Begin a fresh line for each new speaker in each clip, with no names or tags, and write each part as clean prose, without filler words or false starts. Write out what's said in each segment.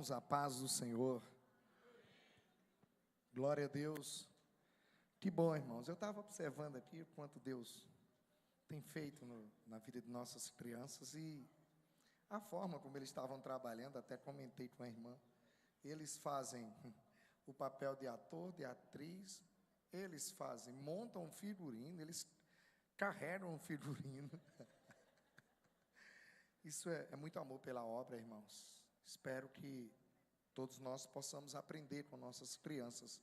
Irmãos, a paz do Senhor. Glória a Deus. Que bom, irmãos. Eu estava observando aqui o quanto Deus tem feito na vida de nossas crianças e a forma como eles estavam trabalhando. Até comentei com a irmã. Eles fazem o papel de ator, de atriz. Eles montam um figurino, eles carregam um figurino. Isso é muito amor pela obra, irmãos. Espero que todos nós possamos aprender com nossas crianças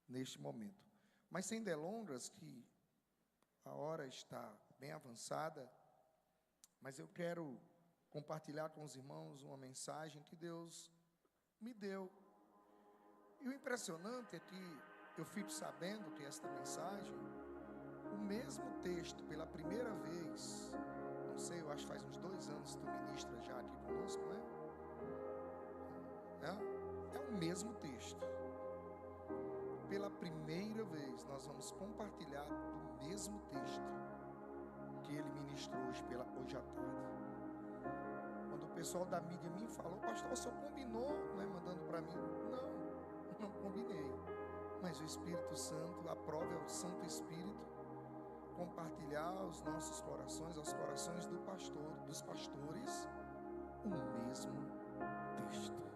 neste momento. Mas sem delongas, que a hora está bem avançada, mas eu quero compartilhar com os irmãos uma mensagem que Deus me deu. E o impressionante é que eu fico sabendo que esta mensagem, o mesmo texto, pela primeira vez, não sei, eu acho que faz uns 2 anos que tu ministra já aqui conosco, né? É o mesmo texto. Pela primeira vez, nós vamos compartilhar do mesmo texto que ele ministrou hoje à tarde. Quando o pessoal da mídia me falou, pastor, o senhor combinou, né, mandando para mim? Não combinei. Mas o Espírito Santo, aprove ao Santo Espírito compartilhar aos nossos corações, aos corações dos pastores, o mesmo texto.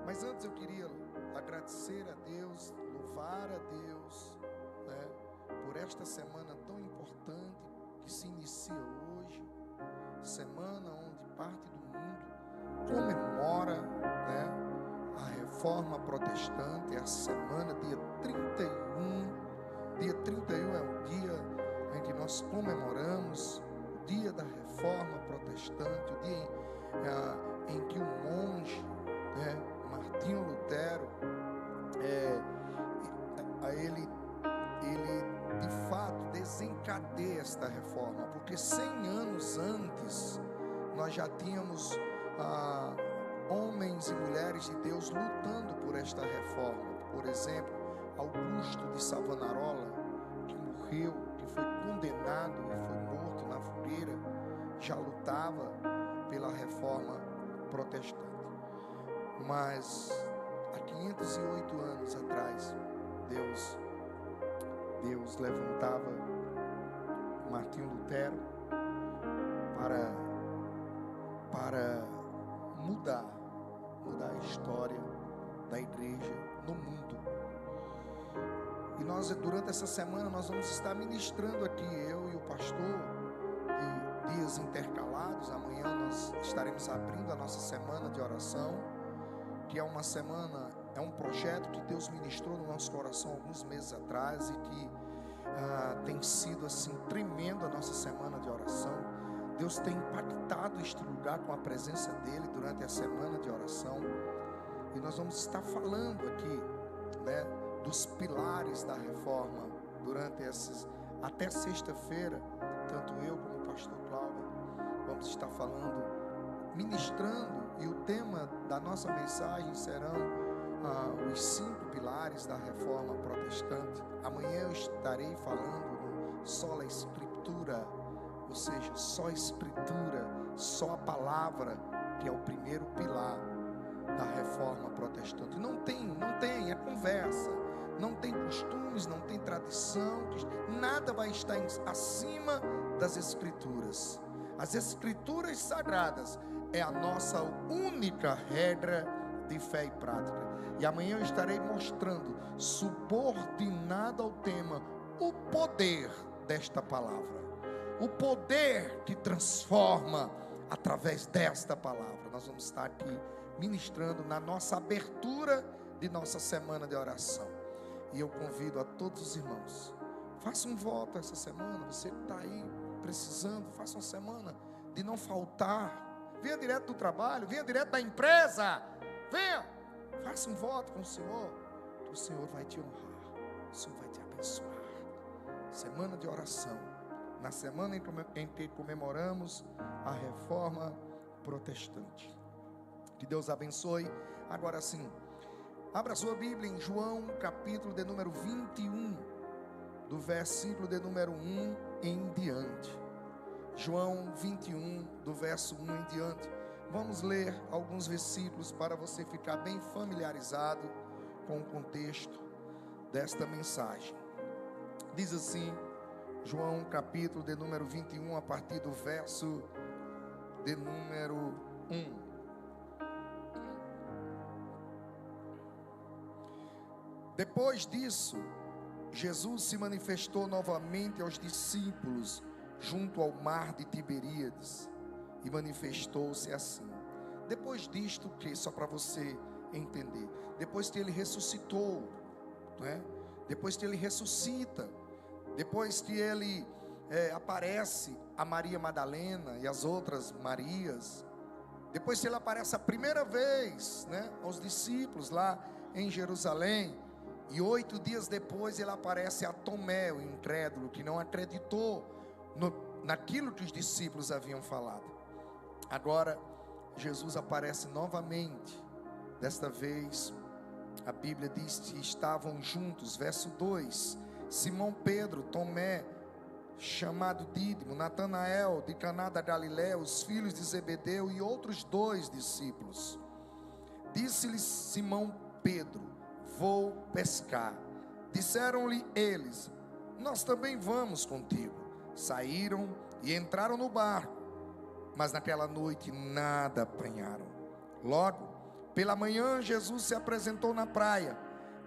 Mas antes eu queria agradecer a Deus, louvar a Deus, né, por esta semana tão importante que se inicia hoje, semana onde parte do mundo comemora, né, a Reforma Protestante. É a semana, dia 31. Dia 31 é o dia em que nós comemoramos o dia da Reforma Protestante, o dia em que o monge, né, Martinho Lutero, ele de fato desencadeia esta reforma, porque 100 anos antes nós já tínhamos homens e mulheres de Deus lutando por esta reforma. Por exemplo, Augusto de Savonarola, que morreu, que foi condenado e foi morto na fogueira, já lutava pela reforma protestante. Mas há 508 anos atrás, Deus levantava Martinho Lutero para mudar a história da igreja no mundo. E nós, durante essa semana, nós vamos estar ministrando aqui, eu e o pastor, de dias intercalados. Amanhã nós estaremos abrindo a nossa semana de oração, que é uma semana, é um projeto que Deus ministrou no nosso coração alguns meses atrás e que tem sido assim tremendo a nossa semana de oração. Deus tem impactado este lugar com a presença dele durante a semana de oração, e nós vamos estar falando aqui, né, dos pilares da reforma durante até sexta-feira. Tanto eu como o pastor Cláudio vamos estar falando, ministrando, e o tema da nossa mensagem serão os 5 pilares da reforma protestante. Amanhã eu estarei falando no sola escritura, ou seja, só a escritura, só a palavra, que é o primeiro pilar da reforma protestante. Não tem, é conversa, não tem costumes, não tem tradição, nada vai estar acima das escrituras. As escrituras sagradas é a nossa única regra de fé e prática. E amanhã eu estarei mostrando, subordinado ao tema, o poder desta palavra. O poder que transforma através desta palavra. Nós vamos estar aqui ministrando na nossa abertura de nossa semana de oração. E eu convido a todos os irmãos, faça um voto essa semana. Você que está aí precisando, faça uma semana de não faltar. Venha direto do trabalho, venha direto da empresa, venha, faça um voto com o Senhor, que o Senhor vai te honrar, o Senhor vai te abençoar. Semana de oração, na semana em que comemoramos a Reforma Protestante. Que Deus abençoe. Agora sim, abra sua Bíblia em João, capítulo de número 21, do versículo de número 1 em diante. João 21, do verso 1 em diante. Vamos ler alguns versículos para você ficar bem familiarizado com o contexto desta mensagem. Diz assim, João capítulo de número 21, a partir do verso de número 1. Depois disso, Jesus se manifestou novamente aos discípulos junto ao mar de Tiberíades e manifestou-se assim. Depois disto, que só para você entender, depois que ele ressuscitou, não é? Depois que ele ressuscita, depois que ele aparece a Maria Madalena e as outras Marias, depois que ele aparece a primeira vez, né, aos discípulos lá em Jerusalém, e 8 dias depois ele aparece a Tomé, o incrédulo, que não acreditou naquilo que os discípulos haviam falado. Agora Jesus aparece novamente. Desta vez a Bíblia diz que estavam juntos, verso 2, Simão Pedro, Tomé, chamado Dídimo, Natanael de Caná da Galiléia, os filhos de Zebedeu e outros 2 discípulos. Disse-lhes Simão Pedro: vou pescar. Disseram-lhe eles: nós também vamos contigo. Saíram e entraram no barco, mas naquela noite nada apanharam. Logo, pela manhã, Jesus se apresentou na praia,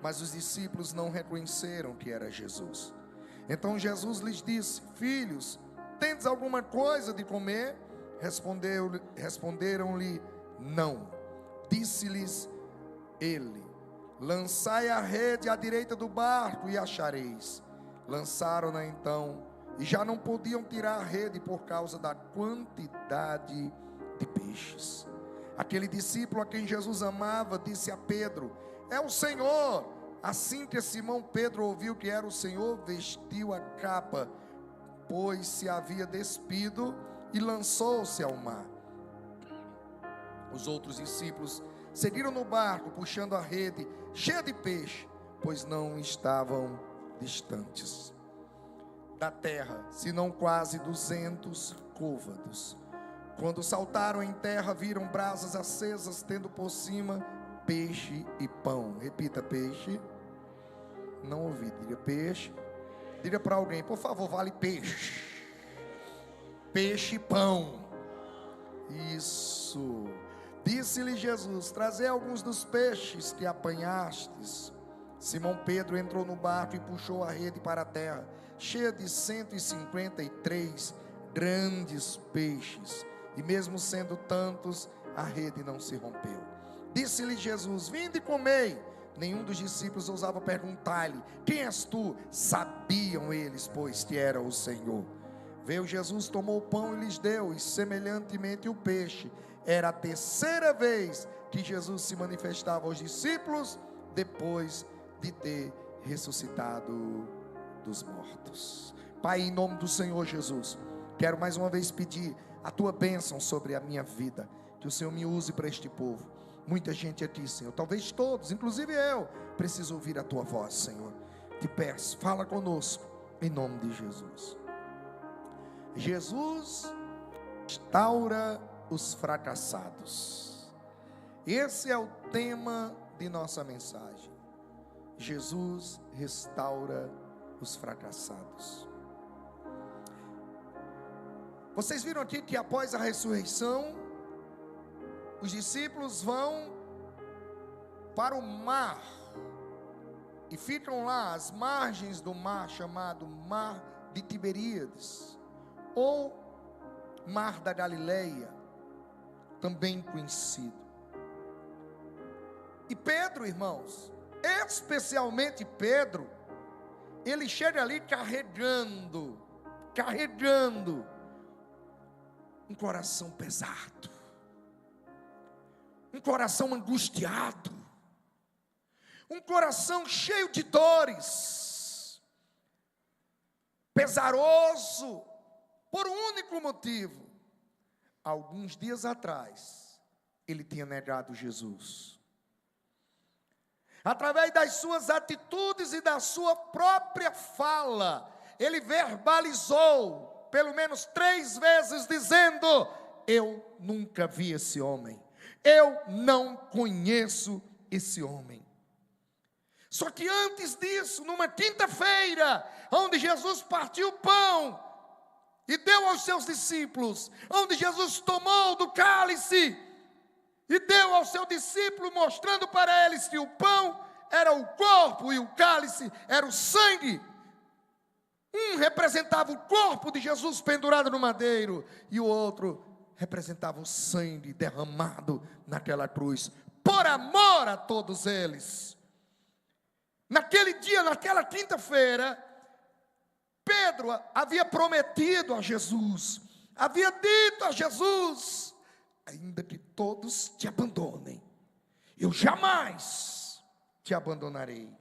mas os discípulos não reconheceram que era Jesus. Então Jesus lhes disse: filhos, tendes alguma coisa de comer? Responderam-lhe: não. Disse-lhes ele: lançai a rede à direita do barco e achareis. Lançaram-na então, e já não podiam tirar a rede por causa da quantidade de peixes. Aquele discípulo a quem Jesus amava disse a Pedro: é o Senhor. Assim que Simão Pedro ouviu que era o Senhor, vestiu a capa, pois se havia despido, e lançou-se ao mar. Os outros discípulos seguiram no barco, puxando a rede cheia de peixe, pois não estavam distantes da terra, senão quase 200 côvados. Quando saltaram em terra, viram brasas acesas, tendo por cima peixe e pão. Repita: peixe. Não ouvi, diga peixe. Diga para alguém, por favor, vale peixe. Peixe e pão. Isso. Disse-lhe Jesus: trazei alguns dos peixes que apanhastes. Simão Pedro entrou no barco e puxou a rede para a terra, cheia de 153 grandes peixes, e mesmo sendo tantos, a rede não se rompeu. Disse-lhe Jesus: vinde e comei. Nenhum dos discípulos ousava perguntar-lhe: quem és tu? Sabiam eles, pois, que era o Senhor. Veio Jesus, tomou o pão e lhes deu, e semelhantemente o peixe. Era a terceira vez que Jesus se manifestava aos discípulos, depois de ter ressuscitado dos mortos. Pai, em nome do Senhor Jesus, quero mais uma vez pedir a tua bênção sobre a minha vida, que o Senhor me use para este povo. Muita gente aqui, Senhor, talvez todos, inclusive eu, preciso ouvir a tua voz, Senhor. Te peço, fala conosco, em nome de Jesus. Jesus restaura os fracassados. Esse é o tema de nossa mensagem. Jesus restaura os fracassados. Vocês viram aqui que após a ressurreição, os discípulos vão para o mar e ficam lá às margens do mar, chamado Mar de Tiberíades, ou Mar da Galileia, também conhecido. E Pedro, irmãos, especialmente Pedro, ele chega ali carregando um coração pesado, um coração angustiado, um coração cheio de dores, pesaroso, por um único motivo. Alguns dias atrás, ele tinha negado Jesus. Através das suas atitudes e da sua própria fala, ele verbalizou, pelo menos 3 vezes, dizendo: eu nunca vi esse homem. Eu não conheço esse homem. Só que antes disso, numa quinta-feira, onde Jesus partiu o pão e deu aos seus discípulos, onde Jesus tomou do cálice e deu ao seu discípulo, mostrando para eles que o pão era o corpo e o cálice era o sangue. Um representava o corpo de Jesus pendurado no madeiro, e o outro representava o sangue derramado naquela cruz, por amor a todos eles. Naquele dia, naquela quinta-feira, Pedro havia prometido a Jesus, havia dito a Jesus: ainda que todos te abandonem, eu jamais te abandonarei.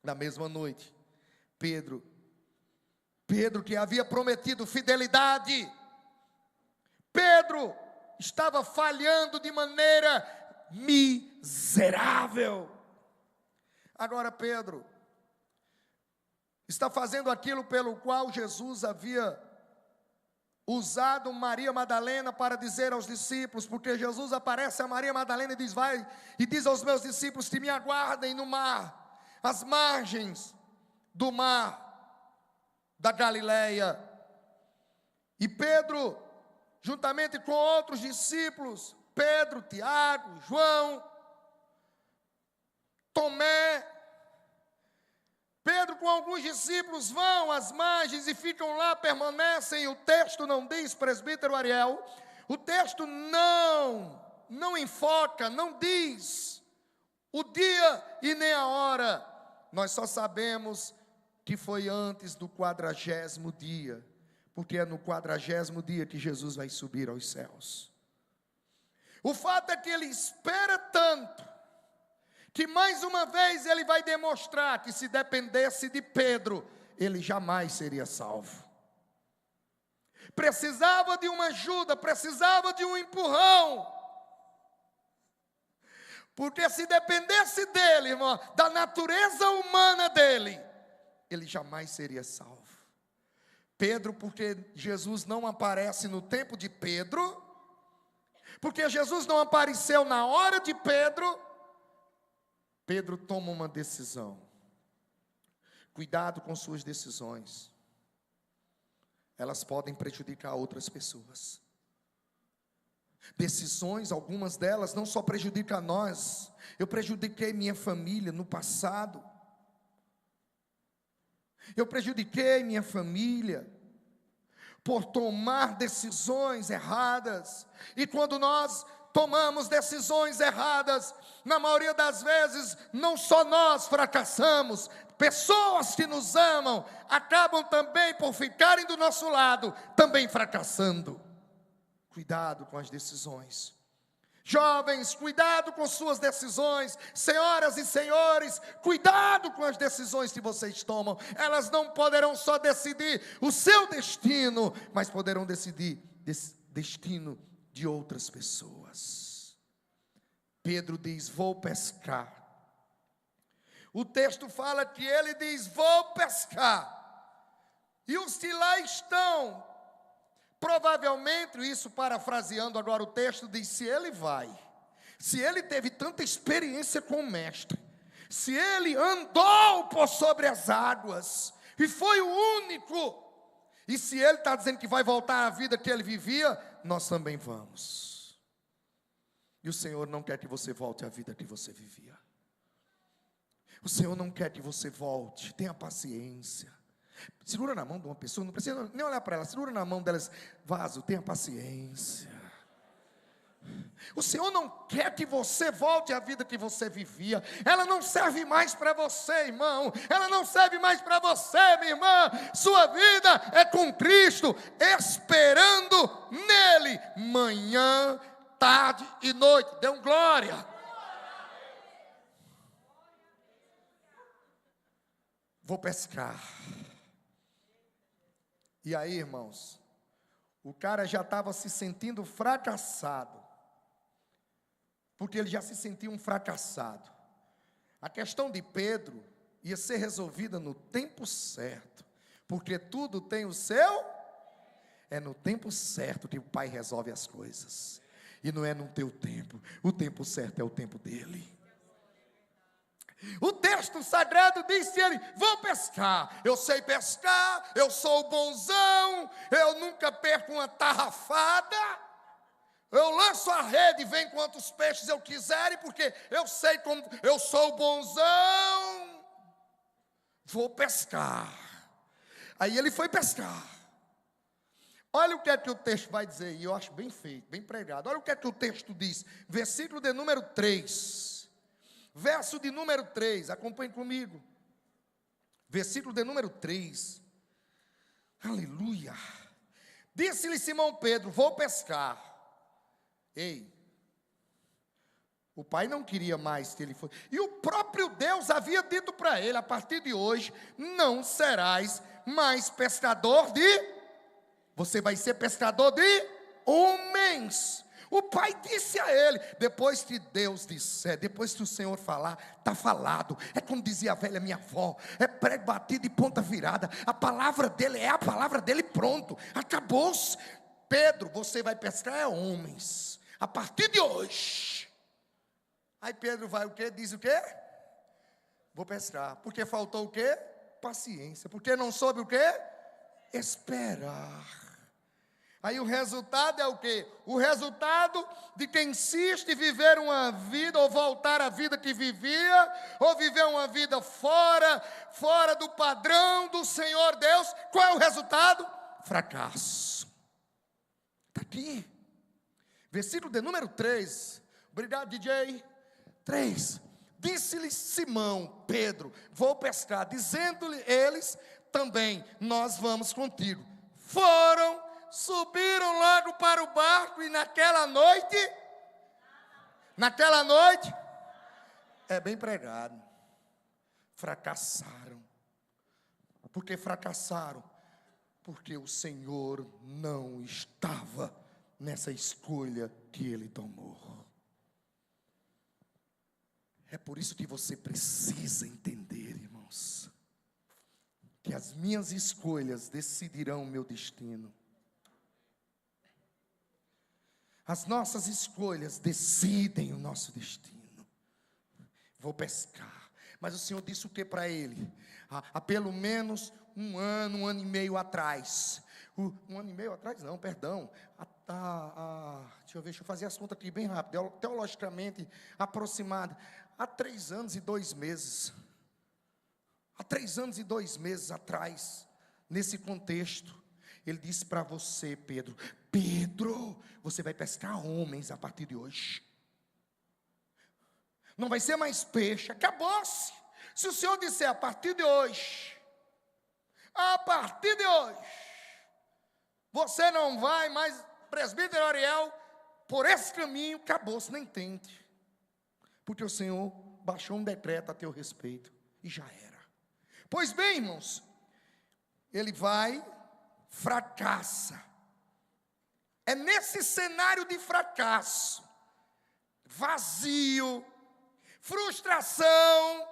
Na mesma noite, Pedro que havia prometido fidelidade, Pedro estava falhando de maneira miserável. Agora Pedro está fazendo aquilo pelo qual Jesus havia usado Maria Madalena para dizer aos discípulos, porque Jesus aparece a Maria Madalena e diz: vai e diz aos meus discípulos que me aguardem no mar, às margens do mar da Galileia. E Pedro, juntamente com outros discípulos, Pedro, Tiago, João, Tomé, Pedro com alguns discípulos vão às margens e ficam lá, permanecem. O texto não diz, presbítero Ariel, o texto não enfoca, não diz o dia e nem a hora. Nós só sabemos que foi antes do 40º dia, porque é no 40º dia que Jesus vai subir aos céus. O fato é que ele espera tanto, que mais uma vez ele vai demonstrar que se dependesse de Pedro, ele jamais seria salvo. Precisava de uma ajuda, precisava de um empurrão. Porque se dependesse dele, irmão, da natureza humana dele, ele jamais seria salvo. Pedro, porque Jesus não aparece no tempo de Pedro, porque Jesus não apareceu na hora de Pedro, Pedro toma uma decisão. Cuidado com suas decisões. Elas podem prejudicar outras pessoas. Decisões, algumas delas, não só prejudicam a nós. Eu prejudiquei minha família no passado. Eu prejudiquei minha família por tomar decisões erradas. E quando nós tomamos decisões erradas, na maioria das vezes, não só nós fracassamos, pessoas que nos amam acabam também por ficarem do nosso lado, também fracassando. Cuidado com as decisões. Jovens, cuidado com suas decisões. Senhoras e senhores, cuidado com as decisões que vocês tomam. Elas não poderão só decidir o seu destino, mas poderão decidir destino de outras pessoas. Pedro diz: vou pescar. O texto fala que ele diz: vou pescar. E os que lá estão, provavelmente, isso parafraseando agora o texto, diz: se ele vai, se ele teve tanta experiência com o mestre, se ele andou por sobre as águas, e foi o único, e se ele está dizendo que vai voltar à vida que ele vivia, nós também vamos. E o Senhor não quer que você volte à vida que você vivia. O Senhor não quer que você volte. Tenha paciência. Segura na mão de uma pessoa, não precisa nem olhar para ela, segura na mão delas: vaso, tenha paciência. O Senhor não quer que você volte à vida que você vivia. Ela não serve mais para você, irmão. Ela não serve mais para você, minha irmã. Sua vida é com Cristo, esperando nele, manhã, tarde e noite. Dê um glória. Vou pescar. E aí, irmãos, o cara já estava se sentindo fracassado, porque ele já se sentia um fracassado. A questão de Pedro ia ser resolvida no tempo certo, porque tudo tem o seu. É no tempo certo que o Pai resolve as coisas. E não é no teu tempo. O tempo certo é o tempo dele. O texto sagrado diz que ele: vou pescar, eu sei pescar, eu sou bonzão, eu nunca perco uma tarrafada, eu lanço a rede e vem quantos peixes eu quiser, porque eu sei como, eu sou bonzão, vou pescar. Aí ele foi pescar. Olha o que é que o texto vai dizer, e eu acho bem feito, bem pregado. Olha o que é que o texto diz, versículo de número 3. Verso de número 3, acompanhe comigo. Versículo de número 3. Aleluia. Disse-lhe Simão Pedro: vou pescar. Ei, o pai não queria mais que ele fosse. E o próprio Deus havia dito para ele: a partir de hoje, não serás mais pescador de... Você vai ser pescador de homens. O pai disse a ele, depois que Deus disser, depois que o Senhor falar, está falado. É como dizia a velha minha avó, é prego batido e ponta virada. A palavra dele é a palavra dele, pronto, acabou-se. Pedro, você vai pescar homens, a partir de hoje. Aí Pedro vai o quê? Diz o quê? Vou pescar. Porque faltou o quê? Paciência. Porque não soube o quê? Esperar. Aí o resultado é o quê? O resultado de quem insiste em viver uma vida, ou voltar à vida que vivia, ou viver uma vida fora do padrão do Senhor Deus. Qual é o resultado? Fracasso. Está aqui. Versículo de número 3. Obrigado, DJ. 3. Disse-lhe Simão, Pedro: vou pescar. Dizendo-lhe eles também: nós vamos contigo. Subiram logo para o barco, e naquela noite, é bem pregado, fracassaram. Por que fracassaram? Porque o Senhor não estava nessa escolha que ele tomou. É por isso que você precisa entender, irmãos, que as minhas escolhas decidirão o meu destino. As nossas escolhas decidem o nosso destino. Vou pescar. Mas o Senhor disse o que para ele? Há pelo menos um ano e meio atrás. Um ano e meio atrás? Não, perdão. Deixa eu fazer as contas aqui bem rápido. Teologicamente aproximado. Há 3 anos e 2 meses. Há 3 anos e 2 meses atrás, nesse contexto, ele disse para você, Pedro: Pedro, você vai pescar homens a partir de hoje. Não vai ser mais peixe, acabou-se. Se o Senhor disser a partir de hoje, você não vai mais, presbítero Ariel, por esse caminho, acabou-se, nem tente. Porque o Senhor baixou um decreto a teu respeito, e já era. Pois bem, irmãos, ele vai, fracassa. É nesse cenário de fracasso, vazio, frustração,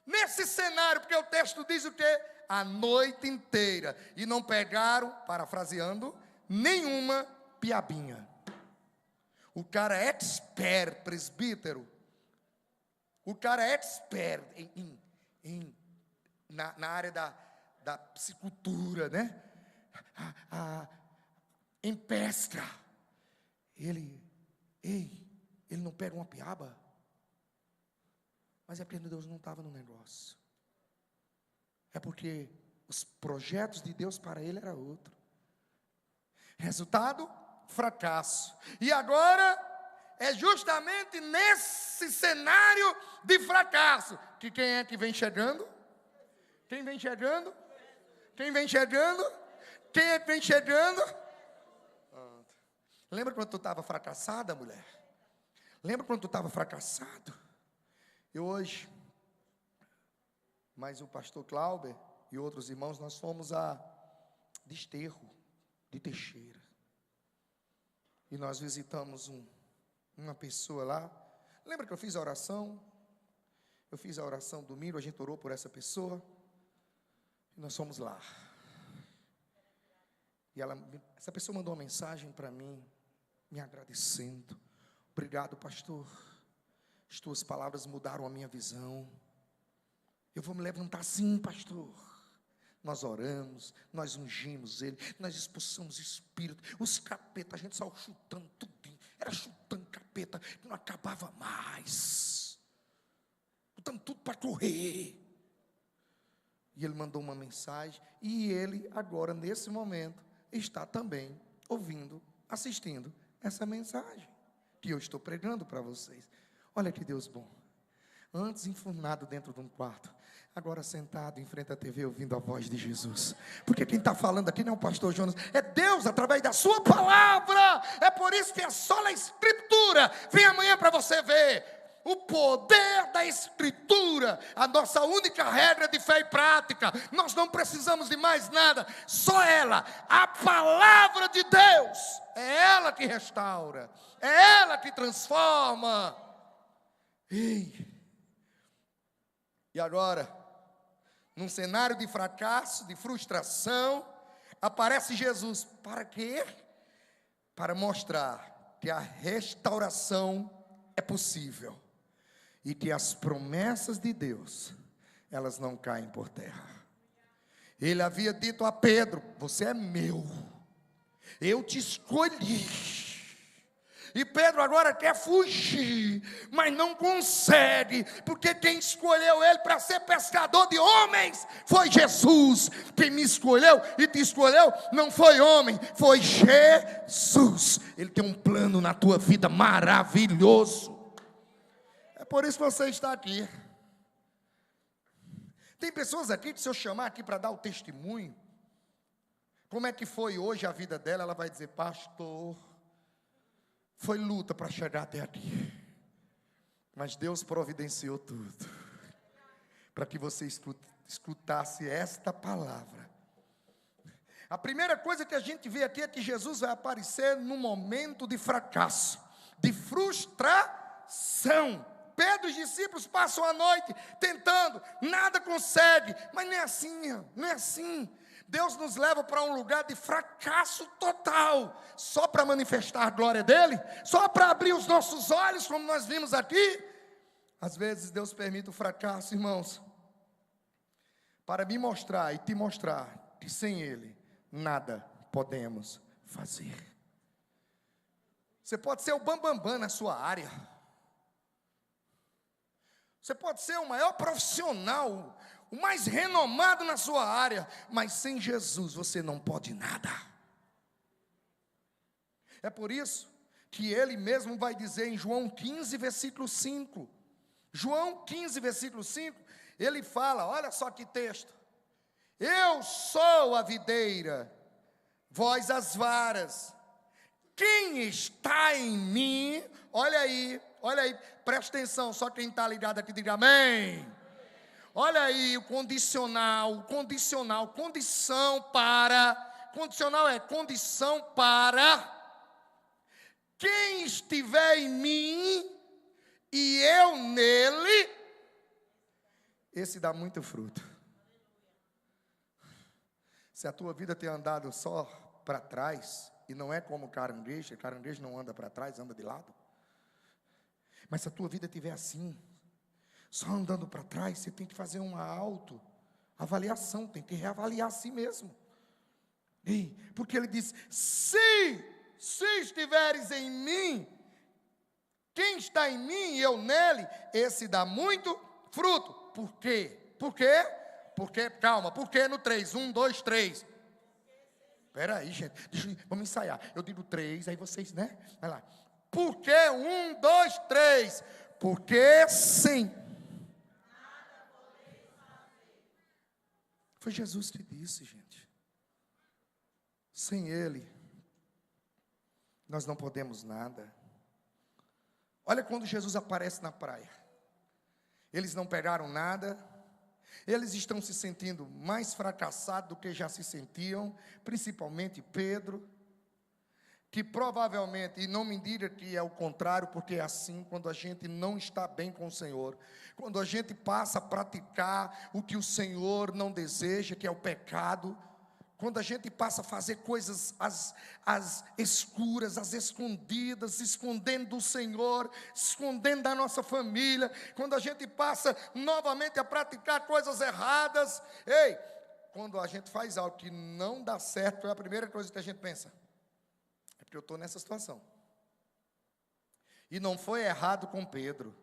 nesse cenário, porque o texto diz o quê? A noite inteira, e não pegaram, parafraseando, nenhuma piabinha. O cara é expert, presbítero, o cara é expert na área da piscicultura, né? Em pesca. Ele não pega uma piaba. Mas é porque Deus não estava no negócio. É porque os projetos de Deus para ele era outro. Resultado, fracasso. E agora é justamente nesse cenário de fracasso que quem é que vem chegando? Quem vem chegando? Quem vem chegando? Quem é que vem chegando? Lembra quando tu estava fracassada, mulher? Lembra quando tu estava fracassado? E hoje, mas o pastor Clauber e outros irmãos, nós fomos a Desterro de Teixeira. E nós visitamos uma pessoa lá. Lembra que eu fiz a oração? Eu fiz a oração domingo, a gente orou por essa pessoa. E nós fomos lá. E essa pessoa mandou uma mensagem para mim, me agradecendo. Obrigado, pastor. As tuas palavras mudaram a minha visão. Eu vou me levantar sim, pastor. Nós oramos, nós ungimos ele, nós expulsamos espírito. Os capetas, a gente saiu chutando tudinho. Era chutando capeta, que não acabava mais. Botando tudo para correr. E ele mandou uma mensagem. E ele agora, nesse momento, está também ouvindo, assistindo essa mensagem que eu estou pregando para vocês. Olha que Deus bom. Antes enfurnado dentro de um quarto, agora sentado em frente à TV ouvindo a voz de Jesus. Porque quem está falando aqui não é o pastor Jonas, é Deus através da sua palavra. É por isso que é só na Escritura. Vem amanhã para você ver o poder da Escritura, a nossa única regra de fé e prática. Nós não precisamos de mais nada, só ela, a palavra de Deus. É ela que restaura, é ela que transforma. Ei! E agora, num cenário de fracasso, de frustração, aparece Jesus. Para quê? Para mostrar que a restauração é possível. E que as promessas de Deus, elas não caem por terra. Ele havia dito a Pedro: você é meu, eu te escolhi. E Pedro agora quer fugir, mas não consegue, porque quem escolheu ele para ser pescador de homens foi Jesus. Quem me escolheu e te escolheu não foi homem, foi Jesus. Ele tem um plano na tua vida maravilhoso. É por isso que você está aqui. Tem pessoas aqui que, se eu chamar aqui para dar o testemunho, como é que foi hoje a vida dela, ela vai dizer: pastor, foi luta para chegar até aqui, mas Deus providenciou tudo, para que você escutasse esta palavra. A primeira coisa que a gente vê aqui é que Jesus vai aparecer num momento de fracasso, de frustração. Pedro e os discípulos passam a noite tentando, nada consegue, mas não é assim, não é assim. Deus nos leva para um lugar de fracasso total, só para manifestar a glória dele, só para abrir os nossos olhos, como nós vimos aqui. Às vezes Deus permite o fracasso, irmãos, para me mostrar e te mostrar que sem ele nada podemos fazer. Você pode ser o bambambam na sua área, você pode ser o maior profissional, o mais renomado na sua área, mas sem Jesus você não pode nada. É por isso que ele mesmo vai dizer em João 15, versículo 5. João 15, versículo 5, ele fala, olha só que texto: eu sou a videira, vós as varas. Quem está em mim, olha aí, presta atenção, só quem está ligado aqui diga amém. Olha aí o condicional, condicional é condição para quem estiver em mim e eu nele, esse dá muito fruto. Se a tua vida tem andado só para trás, e não é como caranguejo não anda para trás, anda de lado. Mas se a tua vida estiver assim, só andando para trás, você tem que fazer uma autoavaliação, tem que reavaliar a si mesmo. Porque ele diz: se estiveres em mim, quem está em mim e eu nele, esse dá muito fruto. Por quê? Porque, calma, por que no 3? 1, 2, 3. Espera aí, gente, vamos ensaiar. Eu digo 3, aí vocês, né? Vai lá. Porque 1, 2, 3. Porque sim. Foi Jesus que disse, gente. Sem ele, nós não podemos nada. Olha quando Jesus aparece na praia. Eles não pegaram nada. Eles estão se sentindo mais fracassados do que já se sentiam. Principalmente Pedro, que provavelmente, e não me diga que é o contrário, porque é assim quando a gente não está bem com o Senhor, quando a gente passa a praticar o que o Senhor não deseja, que é o pecado, quando a gente passa a fazer coisas as escuras, as escondidas, escondendo do Senhor, escondendo da nossa família, quando a gente passa novamente a praticar coisas erradas, ei, quando a gente faz algo que não dá certo, é a primeira coisa que a gente pensa, é porque eu estou nessa situação. E não foi errado com Pedro,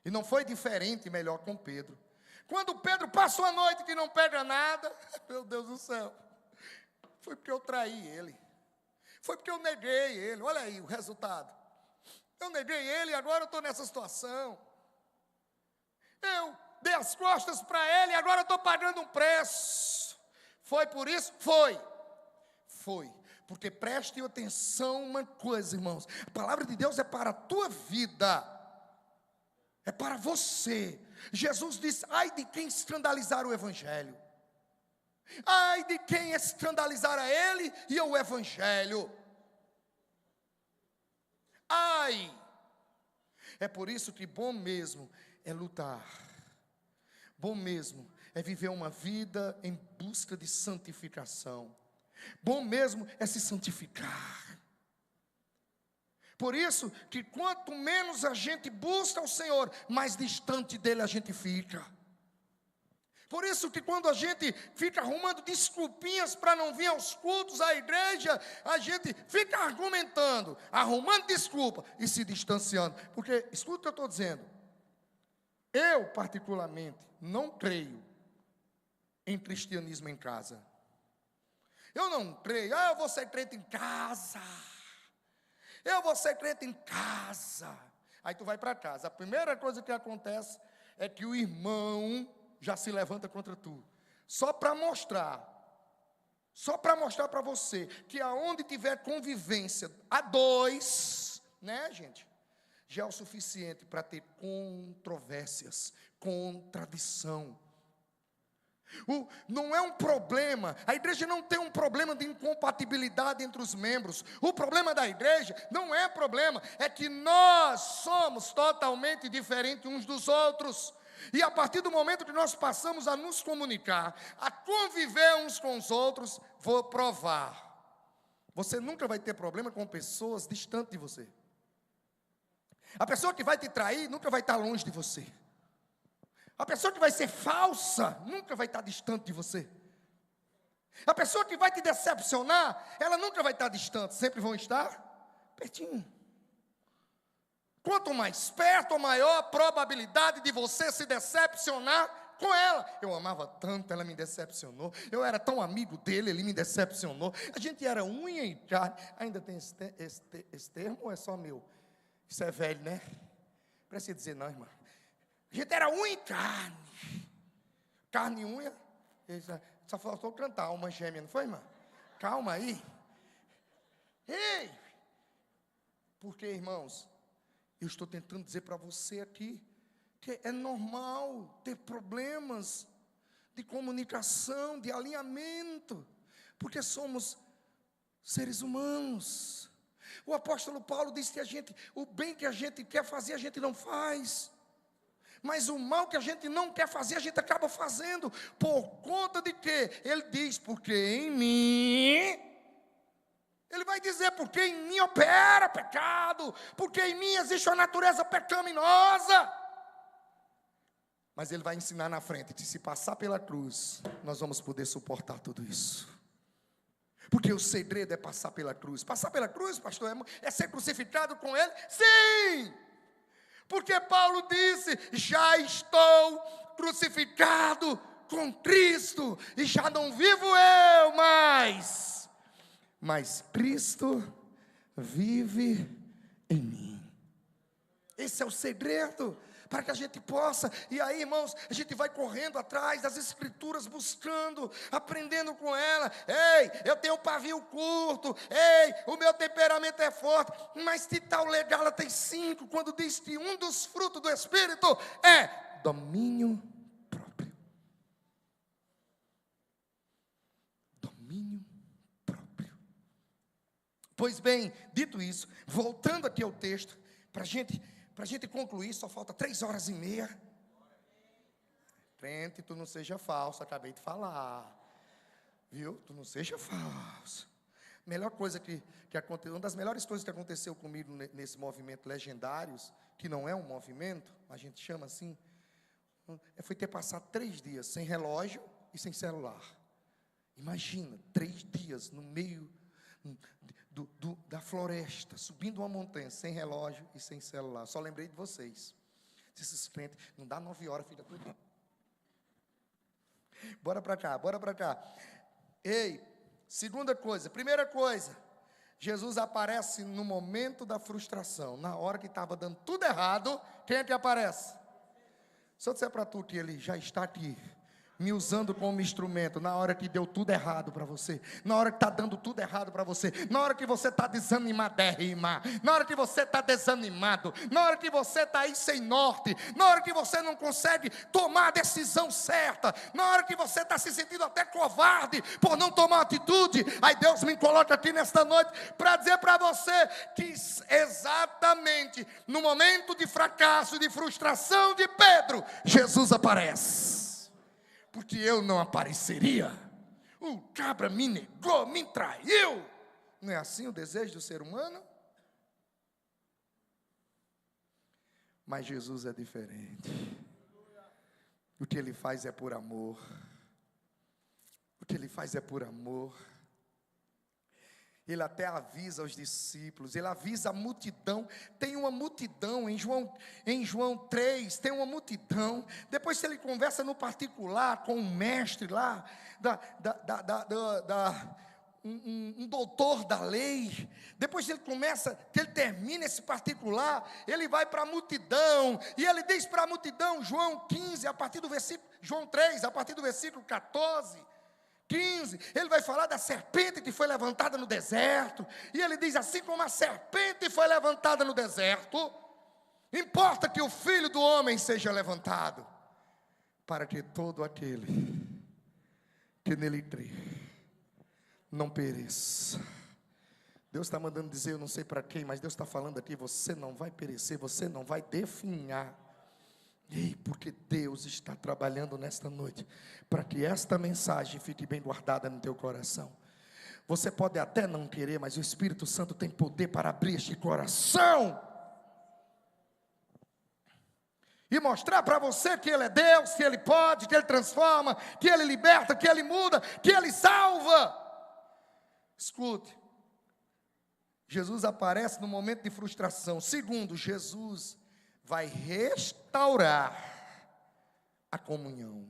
e não foi diferente melhor com Pedro. Quando Pedro passou a noite que não pega nada, meu Deus do céu, foi porque eu traí ele, foi porque eu neguei ele. Olha aí o resultado, eu neguei ele e agora eu estou nessa situação, eu dei as costas para ele e agora eu estou pagando um preço. Foi por isso? Foi, porque preste atenção uma coisa, irmãos, a palavra de Deus é para a tua vida, é para você. Jesus disse, ai de quem escandalizar o Evangelho, ai de quem escandalizar a Ele e o Evangelho, ai. É por isso que bom mesmo é lutar, bom mesmo é viver uma vida em busca de santificação, bom mesmo é se santificar. Por isso que quanto menos a gente busca o Senhor, mais distante dele a gente fica. Por isso que quando a gente fica arrumando desculpinhas para não vir aos cultos, à igreja, a gente fica argumentando, arrumando desculpa e se distanciando. Porque, escuta o que eu estou dizendo, eu particularmente não creio em cristianismo em casa. Eu não creio, eu vou ser crente em casa. Eu vou ser crente em casa. Aí tu vai para casa, a primeira coisa que acontece é que o irmão já se levanta contra tu, só para mostrar para você, que aonde tiver convivência a dois, né gente, já é o suficiente para ter controvérsias, contradição. Não é um problema, a igreja não tem um problema de incompatibilidade entre os membros. O problema da igreja não é problema, é que nós somos totalmente diferentes uns dos outros. E a partir do momento que nós passamos a nos comunicar, a conviver uns com os outros, vou provar, você nunca vai ter problema com pessoas distantes de você. A pessoa que vai te trair nunca vai estar longe de você. A pessoa que vai ser falsa nunca vai estar distante de você. A pessoa que vai te decepcionar, ela nunca vai estar distante, sempre vão estar pertinho. Quanto mais perto, maior a probabilidade de você se decepcionar com ela. Eu amava tanto, ela me decepcionou. Eu era tão amigo dele, ele me decepcionou. A gente era unha e carne. Ainda tem esse termo ou é só meu? Isso é velho, né? Não precisa dizer não, irmão. A gente era unha e carne. Carne e unha. Só faltou cantar alma gêmea, não foi, irmão? Calma aí. Ei! Porque, irmãos, eu estou tentando dizer para você aqui que é normal ter problemas de comunicação, de alinhamento, porque somos seres humanos. O apóstolo Paulo disse que o bem que a gente quer fazer, a gente não faz. Mas o mal que a gente não quer fazer, a gente acaba fazendo. Por conta de quê? Ele diz, porque em mim... Ele vai dizer, porque em mim opera pecado, porque em mim existe uma natureza pecaminosa. Mas ele vai ensinar na frente que se passar pela cruz, nós vamos poder suportar tudo isso. Porque o segredo é passar pela cruz. Passar pela cruz, pastor, é ser crucificado com ele? Sim! Porque Paulo disse, já estou crucificado com Cristo, e já não vivo eu mais, mas Cristo vive em mim. Esse é o segredo, para que a gente possa, e aí, irmãos, a gente vai correndo atrás das Escrituras, buscando, aprendendo com ela. Ei, eu tenho um pavio curto, ei, o meu temperamento é forte, mas que tal ler Gálatas 5, quando diz que um dos frutos do Espírito é domínio próprio. Domínio próprio. Pois bem, dito isso, voltando aqui ao texto, para a gente concluir, só falta 3h30. Crente, tu não seja falso, acabei de falar. Viu? Tu não seja falso. Melhor coisa que aconteceu, uma das melhores coisas que aconteceu comigo nesse movimento Legendários, que não é um movimento, a gente chama assim, foi ter passado 3 dias sem relógio e sem celular. Imagina, 3 dias no meio da floresta, subindo uma montanha, sem relógio e sem celular. Só lembrei de vocês. Esses crentes, não dá 9 horas, fica tudo. Bora para cá. Ei, segunda coisa. Primeira coisa, Jesus aparece no momento da frustração. Na hora que estava dando tudo errado, quem é que aparece? Se eu disser para tu que ele já está aqui, me usando como instrumento, na hora que deu tudo errado para você, na hora que está dando tudo errado para você, na hora que você está desanimadérrima, na hora que você está desanimado, na hora que você está aí sem norte, na hora que você não consegue tomar a decisão certa, na hora que você está se sentindo até covarde por não tomar atitude, aí Deus me coloca aqui nesta noite para dizer para você que exatamente no momento de fracasso e de frustração de Pedro, Jesus aparece. Porque eu não apareceria. O cabra me negou, me traiu. Não é assim o desejo do ser humano? Mas Jesus é diferente. O que ele faz é por amor. O que ele faz é por amor. Ele até avisa os discípulos, ele avisa a multidão. Tem uma multidão em João 3, tem uma multidão. Depois ele conversa no particular com um mestre lá, um doutor da lei. Depois ele termina esse particular, ele vai para a multidão, e ele diz para a multidão, João 3, a partir do versículo 14, 15, ele vai falar da serpente que foi levantada no deserto, e ele diz assim: como a serpente foi levantada no deserto, importa que o Filho do Homem seja levantado, para que todo aquele que nele crê não pereça. Deus está mandando dizer, eu não sei para quem, mas Deus está falando aqui, você não vai perecer, você não vai definhar. Ei, porque Deus está trabalhando nesta noite para que esta mensagem fique bem guardada no teu coração. Você pode até não querer, mas o Espírito Santo tem poder para abrir este coração e mostrar para você que Ele é Deus, que Ele pode, que Ele transforma, que Ele liberta, que Ele muda, que Ele salva. Escute, Jesus aparece no momento de frustração. Segundo, Jesus vai restaurar a comunhão.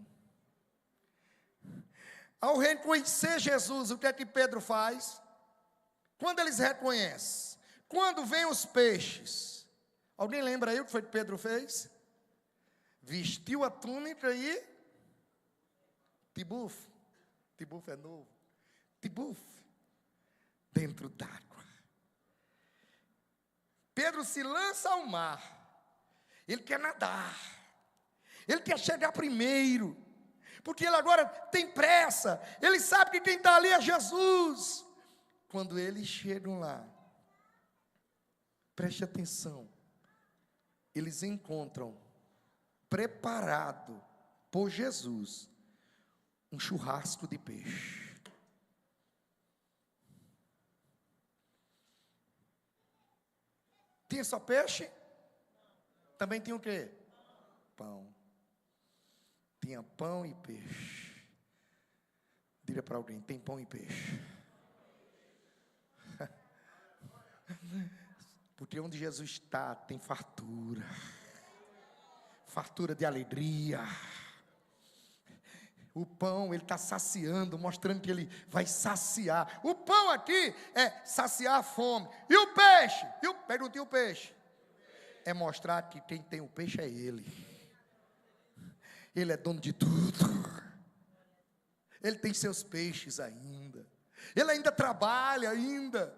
Ao reconhecer Jesus, o que é que Pedro faz? Quando eles reconhecem, quando vêm os peixes, alguém lembra aí o que foi que Pedro fez? Vestiu a túnica e tibuf é novo, tibuf, dentro d'água. Pedro se lança ao mar. Ele quer nadar, ele quer chegar primeiro, porque ele agora tem pressa, ele sabe que quem está ali é Jesus. Quando eles chegam lá, preste atenção, eles encontram, preparado por Jesus, um churrasco de peixe. Tinha só peixe? Também tinha o quê? Pão. Tinha pão e peixe. Diga para alguém, tem pão e peixe. Porque onde Jesus está, tem fartura. Fartura de alegria. O pão, ele está saciando, mostrando que ele vai saciar. O pão aqui é saciar a fome. E o peixe? Perguntei o peixe. É mostrar que quem tem o peixe é Ele. Ele é dono de tudo. Ele tem seus peixes ainda. Ele ainda trabalha ainda.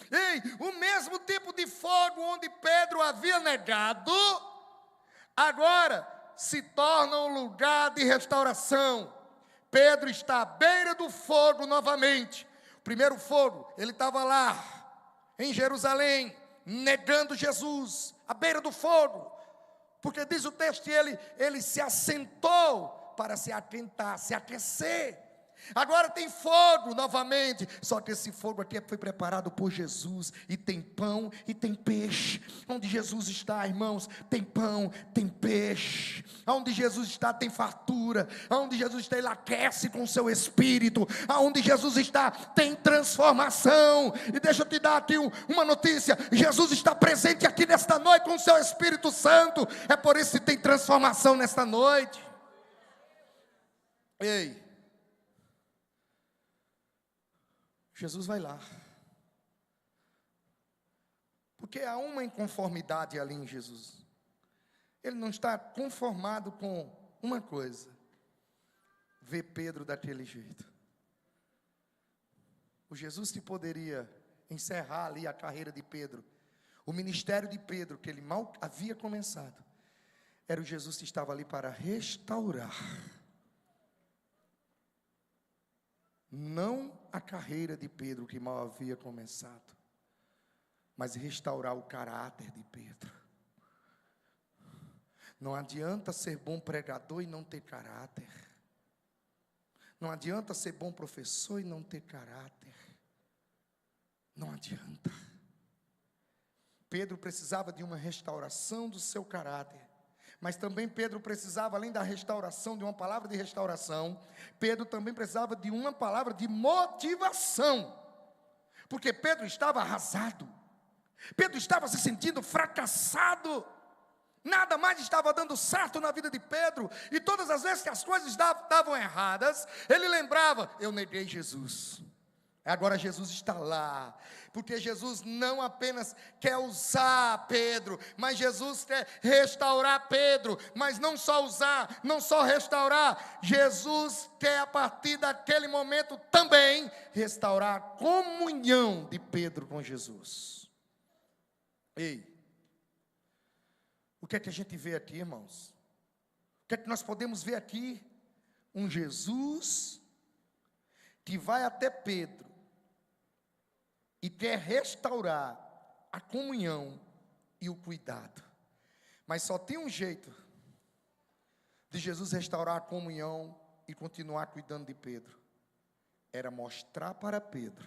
Ei, o mesmo tipo de fogo onde Pedro havia negado, agora se torna um lugar de restauração. Pedro está à beira do fogo novamente. O primeiro fogo, ele estava lá, em Jerusalém, negando Jesus, à beira do fogo, porque diz o texto que ele se assentou para se aquentar, se aquecer. Agora tem fogo novamente, só que esse fogo aqui foi preparado por Jesus, e tem pão e tem peixe. Onde Jesus está, irmãos, tem pão, tem peixe. Onde Jesus está tem fartura. Onde Jesus está, Ele aquece com o seu espírito. Onde Jesus está tem transformação. E deixa eu te dar aqui uma notícia: Jesus está presente aqui nesta noite com o seu Espírito Santo. É por isso que tem transformação nesta noite. Ei, Jesus vai lá, porque há uma inconformidade ali em Jesus. Ele não está conformado com uma coisa: ver Pedro daquele jeito. O Jesus que poderia encerrar ali a carreira de Pedro, o ministério de Pedro, que ele mal havia começado, era o Jesus que estava ali para restaurar, não a carreira de Pedro que mal havia começado, mas restaurar o caráter de Pedro. Não adianta ser bom pregador e não ter caráter. Não adianta ser bom professor e não ter caráter. Não adianta. Pedro precisava de uma restauração do seu caráter. Mas também Pedro precisava, além da restauração, de uma palavra de restauração, Pedro também precisava de uma palavra de motivação. Porque Pedro estava arrasado. Pedro estava se sentindo fracassado. Nada mais estava dando certo na vida de Pedro. E todas as vezes que as coisas estavam erradas, ele lembrava: eu neguei Jesus. Agora Jesus está lá, porque Jesus não apenas quer usar Pedro, mas Jesus quer restaurar Pedro. Mas não só usar, não só restaurar, Jesus quer a partir daquele momento também restaurar a comunhão de Pedro com Jesus. Ei, o que é que a gente vê aqui, irmãos? O que é que nós podemos ver aqui? Um Jesus que vai até Pedro e quer restaurar a comunhão e o cuidado. Mas só tem um jeito de Jesus restaurar a comunhão e continuar cuidando de Pedro. Era mostrar para Pedro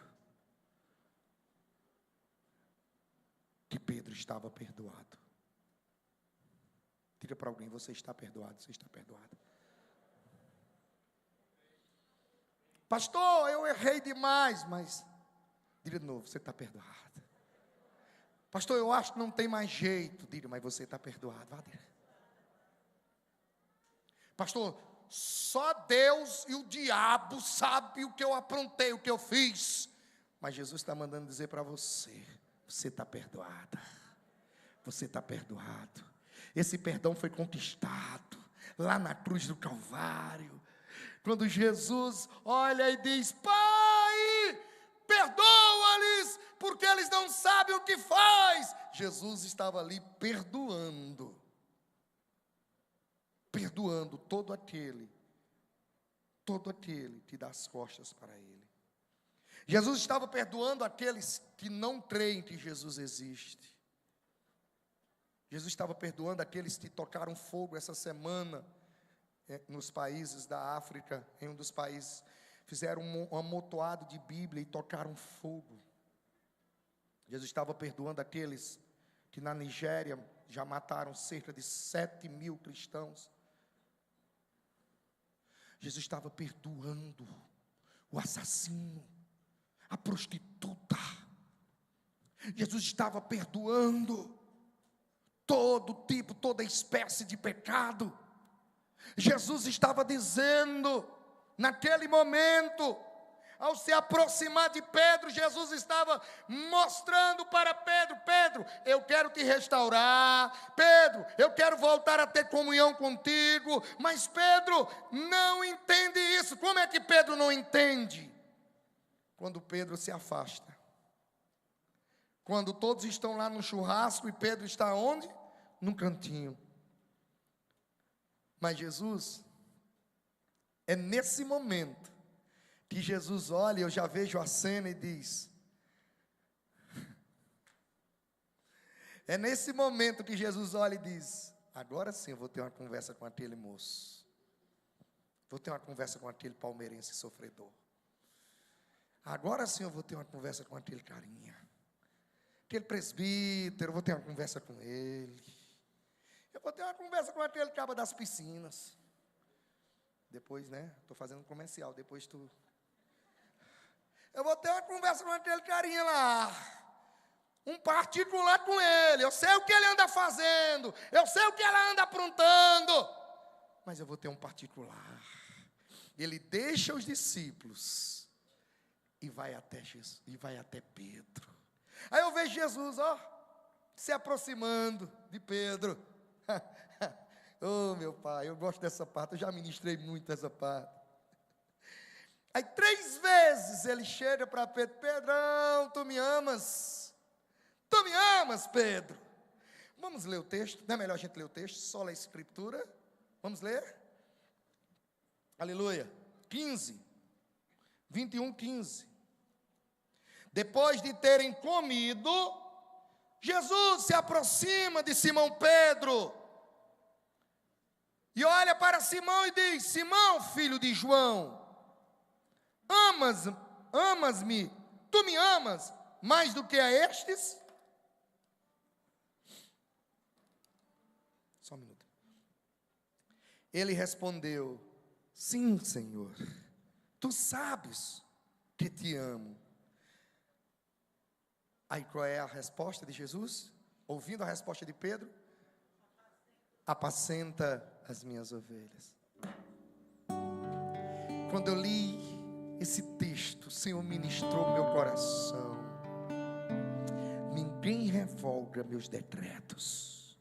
que Pedro estava perdoado. Diga para alguém: você está perdoado, você está perdoado. Pastor, eu errei demais, mas... diga de novo: você está perdoado. Pastor, eu acho que não tem mais jeito. Diga: mas você está perdoado. Vá, diga. Pastor, só Deus e o diabo sabem o que eu aprontei, o que eu fiz. Mas Jesus está mandando dizer para você: você está perdoada. Você está perdoado. Esse perdão foi conquistado lá na cruz do Calvário. Quando Jesus olha e diz: Pai, perdoa-lhes, porque eles não sabem o que faz. Jesus estava ali perdoando todo aquele que dá as costas para ele. Jesus estava perdoando aqueles que não creem que Jesus existe. Jesus estava perdoando aqueles que tocaram fogo essa semana nos países da África. Em um dos países fizeram um amontoado de Bíblia e tocaram fogo. Jesus estava perdoando aqueles que na Nigéria já mataram cerca de 7.000 cristãos. Jesus estava perdoando o assassino, a prostituta. Jesus estava perdoando todo tipo, toda espécie de pecado. Jesus estava dizendo, naquele momento, ao se aproximar de Pedro, Jesus estava mostrando para Pedro: Pedro, eu quero te restaurar. Pedro, eu quero voltar a ter comunhão contigo. Mas Pedro não entende isso. Como é que Pedro não entende? Quando Pedro se afasta. Quando todos estão lá no churrasco e Pedro está onde? Num cantinho. Mas Jesus, é nesse momento que Jesus olha, eu já vejo a cena e diz... É nesse momento que Jesus olha e diz: agora sim eu vou ter uma conversa com aquele moço. Vou ter uma conversa com aquele palmeirense sofredor. Agora sim eu vou ter uma conversa com aquele carinha. Aquele presbítero, eu vou ter uma conversa com ele. Eu vou ter uma conversa com aquele cabo das piscinas. Depois, né? Estou fazendo um comercial, depois tu... Eu vou ter uma conversa com aquele carinha lá. Um particular com ele. Eu sei o que ele anda fazendo. Eu sei o que ela anda aprontando. Mas eu vou ter um particular. Ele deixa os discípulos e vai até Jesus, e vai até Pedro. Aí eu vejo Jesus, ó, se aproximando de Pedro. Oh, meu pai, eu gosto dessa parte, eu já ministrei muito essa parte. Aí 3 vezes ele chega para Pedro: Pedrão, tu me amas? Tu me amas, Pedro? Vamos ler o texto, não é melhor a gente ler o texto, só ler a escritura? Vamos ler? Aleluia. 21, 15. Depois de terem comido, Jesus se aproxima de Simão Pedro e olha para Simão e diz: Simão, filho de João, amas-me? Tu me amas mais do que a estes? Só um minuto. Ele respondeu: sim, Senhor, tu sabes que te amo. Aí qual é a resposta de Jesus? Ouvindo a resposta de Pedro: apacenta as minhas ovelhas. Quando eu li esse texto, o Senhor ministrou meu coração. Ninguém revoga meus decretos.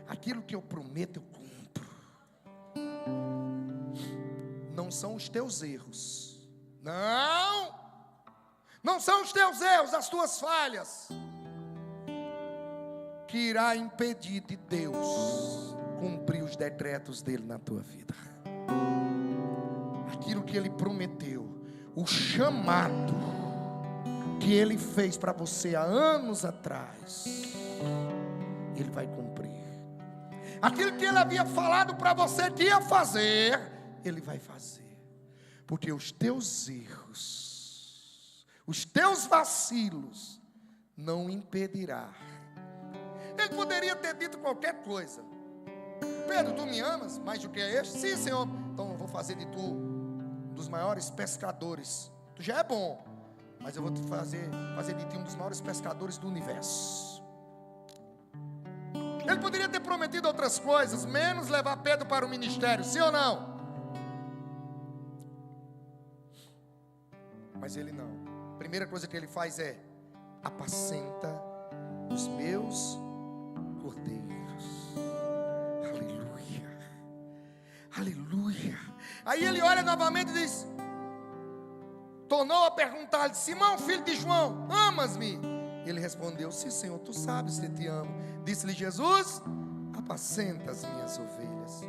Aquilo que eu prometo, eu cumpro. Não são os teus erros. Não são os teus erros, as tuas falhas, que irá impedir de Deus cumprir os decretos dele na tua vida. Aquilo que ele prometeu, o chamado que ele fez para você há anos atrás, ele vai cumprir. Aquilo que ele havia falado para você que ia fazer, ele vai fazer. Porque os teus erros, os teus vacilos, não impedirá. Ele poderia ter dito qualquer coisa: Pedro, tu me amas mais do que este? Sim, Senhor. Então eu vou fazer de tu um dos maiores pescadores. Tu já é bom, mas eu vou te fazer de ti um dos maiores pescadores do universo. Ele poderia ter prometido outras coisas, menos levar Pedro para o ministério, sim ou não? Mas ele não. A primeira coisa que ele faz é: apacenta os meus cordeiros. Aleluia, aleluia. Aí ele olha novamente e diz, tornou a perguntar-lhe: Simão, filho de João, amas-me? Ele respondeu: sim, Senhor, tu sabes que te amo. Disse-lhe Jesus: apacenta as minhas ovelhas.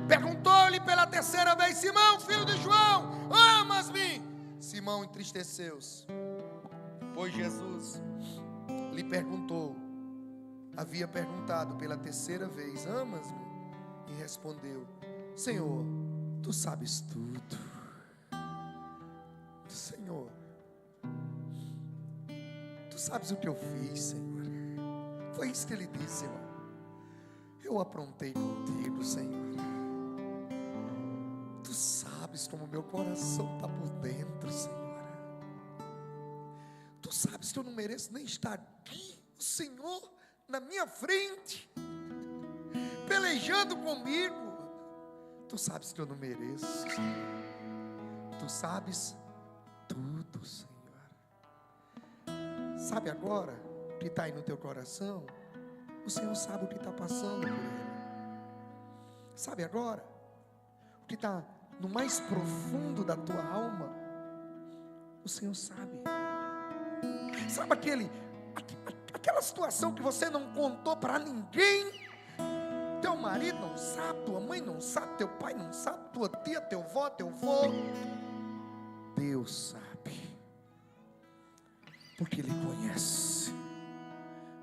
Perguntou-lhe pela 3ª vez: Simão, filho de João, amas-me? Simão entristeceu-se, pois Jesus lhe havia perguntado pela 3ª vez: amas-me? E respondeu: Senhor, tu sabes tudo. Senhor, tu sabes o que eu fiz, Senhor. Foi isso que ele disse, irmão. Eu aprontei contigo, Senhor. Tu sabes como meu coração está por dentro, Senhor. Tu sabes que eu não mereço nem estar aqui, o Senhor na minha frente, pelejando comigo. Tu sabes que eu não mereço. Tu sabes tudo, Senhor. Sabe agora o que está aí no teu coração? O Senhor sabe o que está passando por ele. Sabe agora o que está no mais profundo da tua alma? O Senhor sabe. Sabe aquela situação que você não contou para ninguém? Teu marido não sabe, tua mãe não sabe, teu pai não sabe, tua tia, teu avô, teu vô. Deus sabe, porque Ele conhece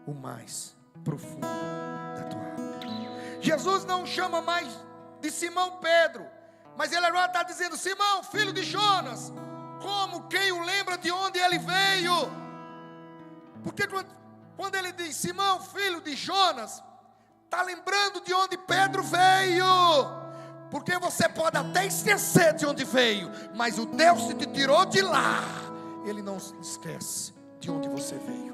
o mais profundo da tua alma. Jesus não chama mais de Simão Pedro. Mas ele agora está dizendo: Simão, filho de Jonas, como quem o lembra de onde ele veio? Porque quando ele diz Simão, filho de Jonas, está lembrando de onde Pedro veio. Porque você pode até esquecer de onde veio, mas o Deus que te tirou de lá, Ele não esquece de onde você veio.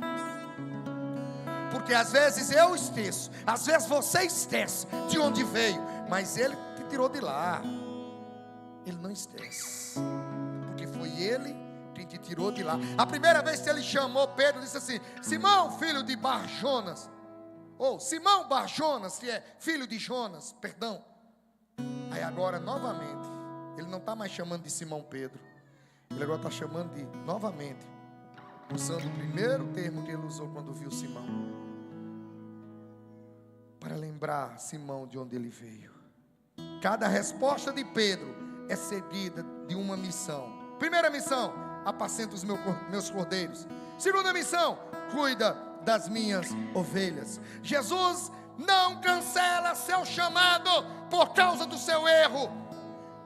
Porque às vezes eu esqueço, às vezes você esquece de onde veio, mas Ele te tirou de lá. Ele não esquece, porque foi Ele quem te tirou de lá. A primeira vez que Ele chamou Pedro, disse assim: Simão, filho de Bar-Jonas, ou Simão Bar-Jonas, que é filho de Jonas, perdão. Aí agora novamente, Ele não está mais chamando de Simão Pedro, Ele agora está chamando de, novamente, usando o primeiro termo que Ele usou quando viu Simão, para lembrar Simão de onde ele veio. Cada resposta de Pedro é seguida de uma missão. Primeira missão: apacenta os meus cordeiros. Segunda missão: cuida das minhas ovelhas. Jesus não cancela seu chamado por causa do seu erro.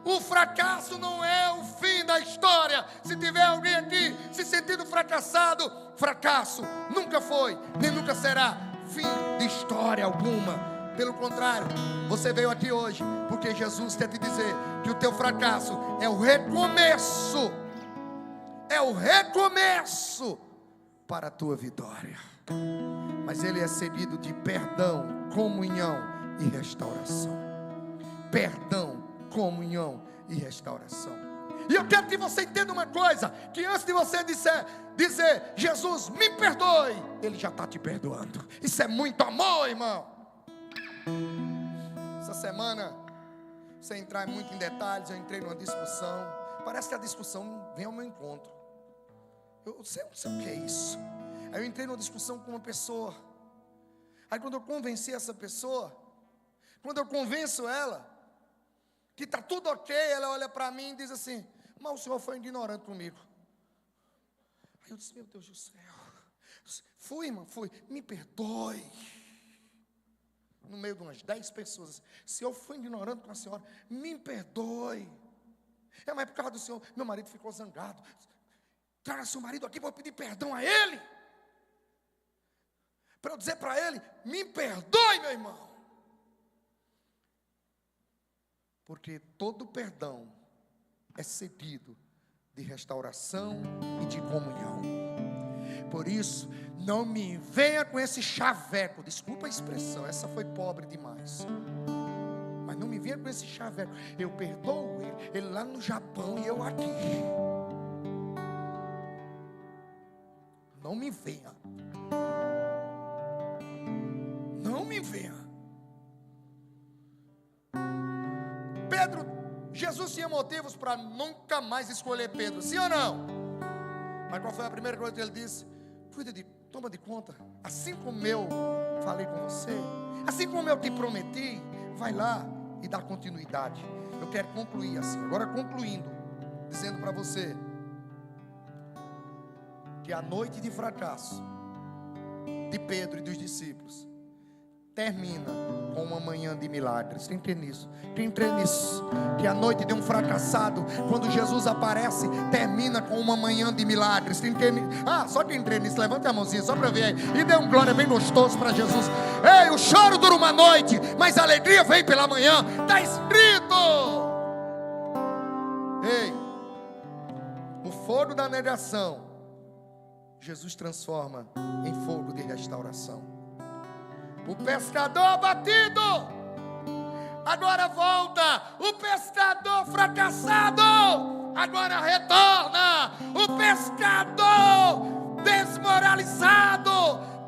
O fracasso não é o fim da história. Se tiver alguém aqui se sentindo fracassado, fracasso nunca foi, nem nunca será fim de história alguma. Pelo contrário, você veio aqui hoje porque Jesus quer te dizer que o teu fracasso é o recomeço. É o recomeço para a tua vitória. Mas ele é seguido de perdão, comunhão e restauração. Perdão, comunhão e restauração. E eu quero que você entenda uma coisa: que antes de você dizer Jesus, me perdoe, Ele já está te perdoando. Isso é muito amor, irmão. Essa semana, sem entrar muito em detalhes, eu entrei numa discussão. Parece que a discussão vem ao meu encontro. Eu não sei o que é isso. Aí eu entrei numa discussão com uma pessoa. Aí quando eu convenci essa pessoa, quando eu convenço ela que está tudo ok, ela olha para mim e diz assim: mas o senhor foi ignorante comigo. Aí eu disse: meu Deus do céu. Fui, irmão, fui. Me perdoe. No meio de umas 10 pessoas: se eu fui ignorante com a senhora, me perdoe. Mas por causa do senhor, meu marido ficou zangado. Traga seu marido aqui para eu pedir perdão a ele. Para eu dizer para ele: me perdoe, meu irmão. Porque todo perdão é seguido de restauração e de comunhão. Por isso, não me venha com esse chaveco. Desculpa a expressão, essa foi pobre demais. Mas não me venha com esse chaveco. Eu perdoo ele lá no Japão e eu aqui. Não me venha. Não me venha. Pedro, Jesus tinha motivos para nunca mais escolher Pedro, sim ou não? Mas qual foi a primeira coisa que ele disse? Toma de conta. Assim como eu falei com você, assim como eu te prometi, vai lá e dá continuidade. Eu quero concluir assim. Agora concluindo, dizendo para você que a noite de fracasso de Pedro e dos discípulos termina com uma manhã de milagres. Quem crê nisso? Quem crê nisso? Que a noite de um fracassado, quando Jesus aparece, termina com uma manhã de milagres. Quem crê nisso? Só quem crê nisso, levante a mãozinha só para ver aí e dê um glória bem gostoso para Jesus. Ei, o choro dura uma noite, mas a alegria vem pela manhã. Está escrito. Ei, o fogo da negação, Jesus transforma em fogo de restauração. O pescador abatido agora volta. O pescador fracassado agora retorna. O pescador desmoralizado,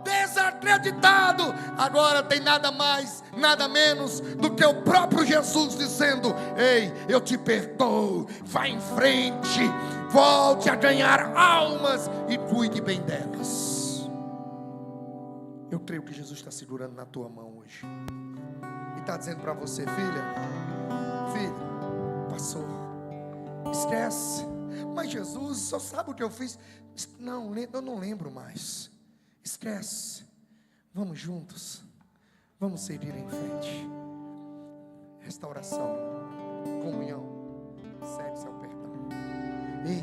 desacreditado, agora tem nada mais, nada menos do que o próprio Jesus dizendo: ei, eu te perdoo, vá em frente, volte a ganhar almas e cuide bem delas. Eu creio que Jesus está segurando na tua mão hoje e está dizendo para você: filho, passou, esquece. Mas Jesus, só sabe o que eu fiz? Não, eu não lembro mais. Esquece. Vamos juntos, vamos seguir em frente. restauração, comunhão, acesso ao perdão. Ei,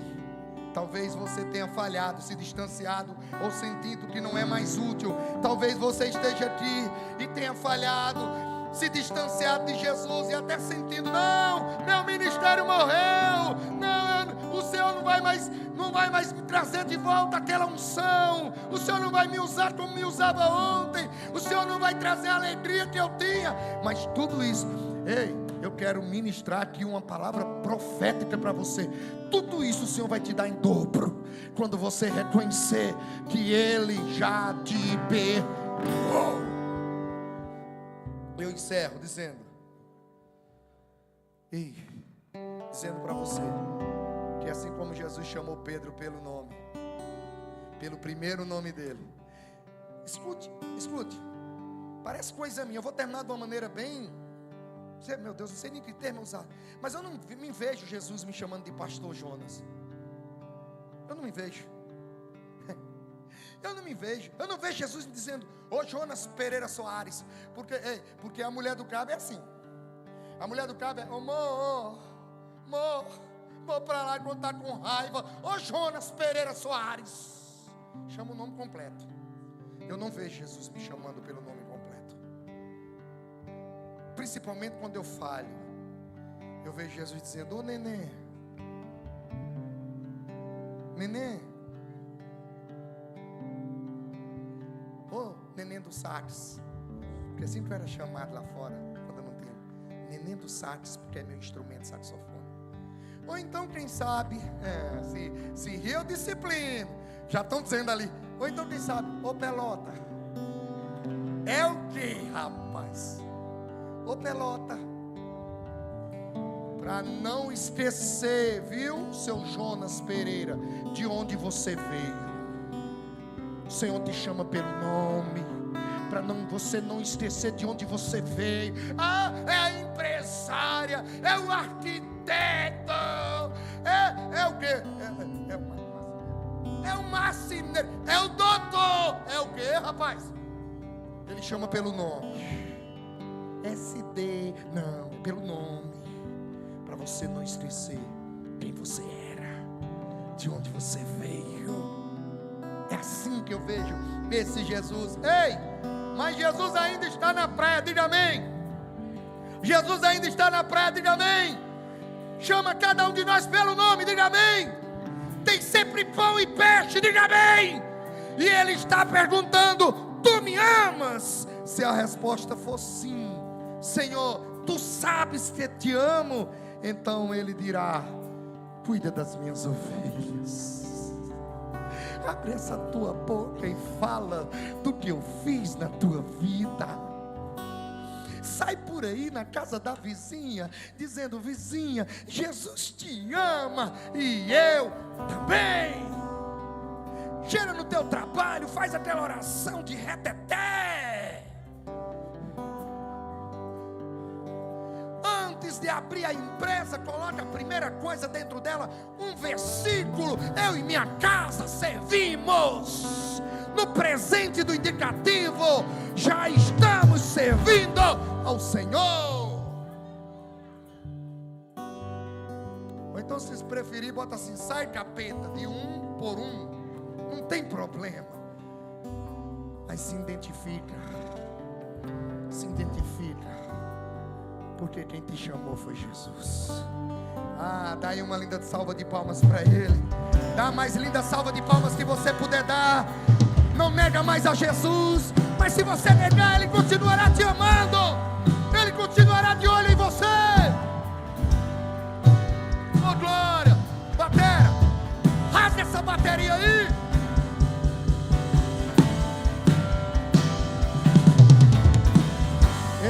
talvez você tenha falhado, se distanciado ou sentido que não é mais útil. Talvez você esteja aqui e tenha falhado, se distanciado de Jesus e até sentindo: não, meu ministério morreu, não, o Senhor não vai mais me trazer de volta aquela unção, o Senhor não vai me usar como me usava ontem, o Senhor não vai trazer a alegria que eu tinha. Mas tudo isso, ei, eu quero ministrar aqui uma palavra profética para você. Tudo isso o Senhor vai te dar em dobro quando você reconhecer que Ele já te perdoou. Eu encerro dizendo para você que assim como Jesus chamou Pedro pelo nome, pelo primeiro nome dele, escute, parece coisa minha, eu vou terminar de uma maneira bem, meu Deus, não sei nem que termo usar, mas eu não me vejo Jesus me chamando de pastor Jonas. Eu não me vejo. Eu não vejo Jesus me dizendo: ô Jonas Pereira Soares, porque a mulher do cabo é assim. A mulher do cabo é: amor, vou para lá quando está com raiva. Ô Jonas Pereira Soares, chama o nome completo. Eu não vejo Jesus me chamando pelo nome completo. Principalmente quando eu falho, eu vejo Jesus dizendo: ô neném, ô neném do sax, porque assim que eu era chamado lá fora, quando eu não tenho, neném do sax, porque é meu instrumento de saxofone. Ou então, quem sabe, se eu disciplino, já estão dizendo ali. Ou então, quem sabe, ô pelota, é o que, rapaz? Ô pelota, para não esquecer, viu, seu Jonas Pereira, de onde você veio. O Senhor te chama pelo nome, para você não esquecer de onde você veio. Ah, é a empresária, é o arquiteto, é o quê? É o marceneiro, é o doutor, é o quê, rapaz? Ele chama pelo nome. SD, não, pelo nome, para você não esquecer quem você era, de onde você veio. É assim que eu vejo esse Jesus. Ei, mas Jesus ainda está na praia, diga amém. Jesus ainda está na praia, diga amém. Chama cada um de nós pelo nome, diga amém. Tem sempre pão e peixe, diga amém. E Ele está perguntando: tu me amas? Se a resposta for sim, Senhor, tu sabes que te amo, então Ele dirá: cuida das minhas ovelhas. Abre essa tua boca e fala do que eu fiz na tua vida. Sai por aí na casa da vizinha, dizendo: vizinha, Jesus te ama e eu também. Chega no teu trabalho, faz aquela oração de reteté. Antes de abrir a empresa, coloca a primeira coisa dentro dela, um versículo: eu e minha casa servimos. No presente do indicativo, já estamos servindo ao Senhor. Ou então, se preferir, bota assim: sai capeta, de um por um, não tem problema. Mas se identifica, porque quem te chamou foi Jesus. Ah, dá aí uma linda salva de palmas para Ele. Dá a mais linda salva de palmas que você puder dar. Não nega mais a Jesus, mas se você negar, Ele continuará te amando. Ele continuará de olho em você. Oh glória, batera, rasga essa bateria aí.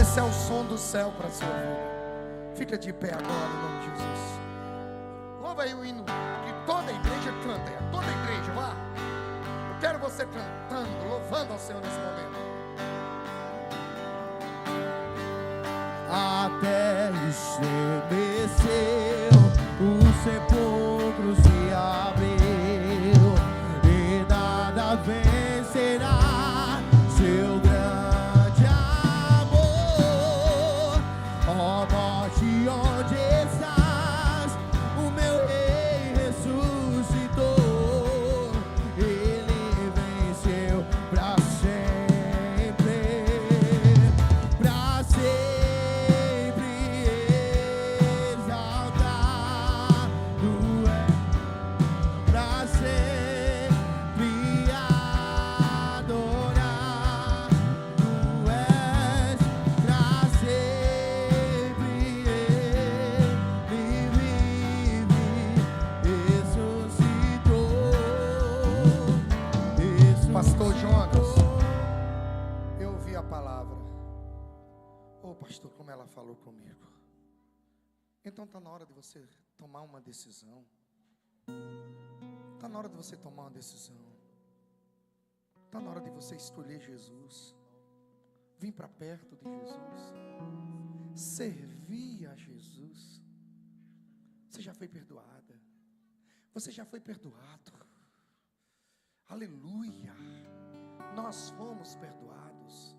Esse é o som do céu para a sua vida. Fica de pé agora em nome de Jesus. Louva aí o hino que toda a igreja canta. Toda a igreja, vá. Eu quero você cantando, louvando ao Senhor nesse momento.
Até estremeceu, o sepulcro se abriu e nada vencerá seu grande amor. Oh,
Oh, pastor, como ela falou comigo. Então está na hora de você tomar uma decisão. Está na hora de você tomar uma decisão. Está na hora de você escolher Jesus. Vim para perto de Jesus. Servir a Jesus. Você já foi perdoada. Você já foi perdoado. Aleluia. Nós fomos perdoados.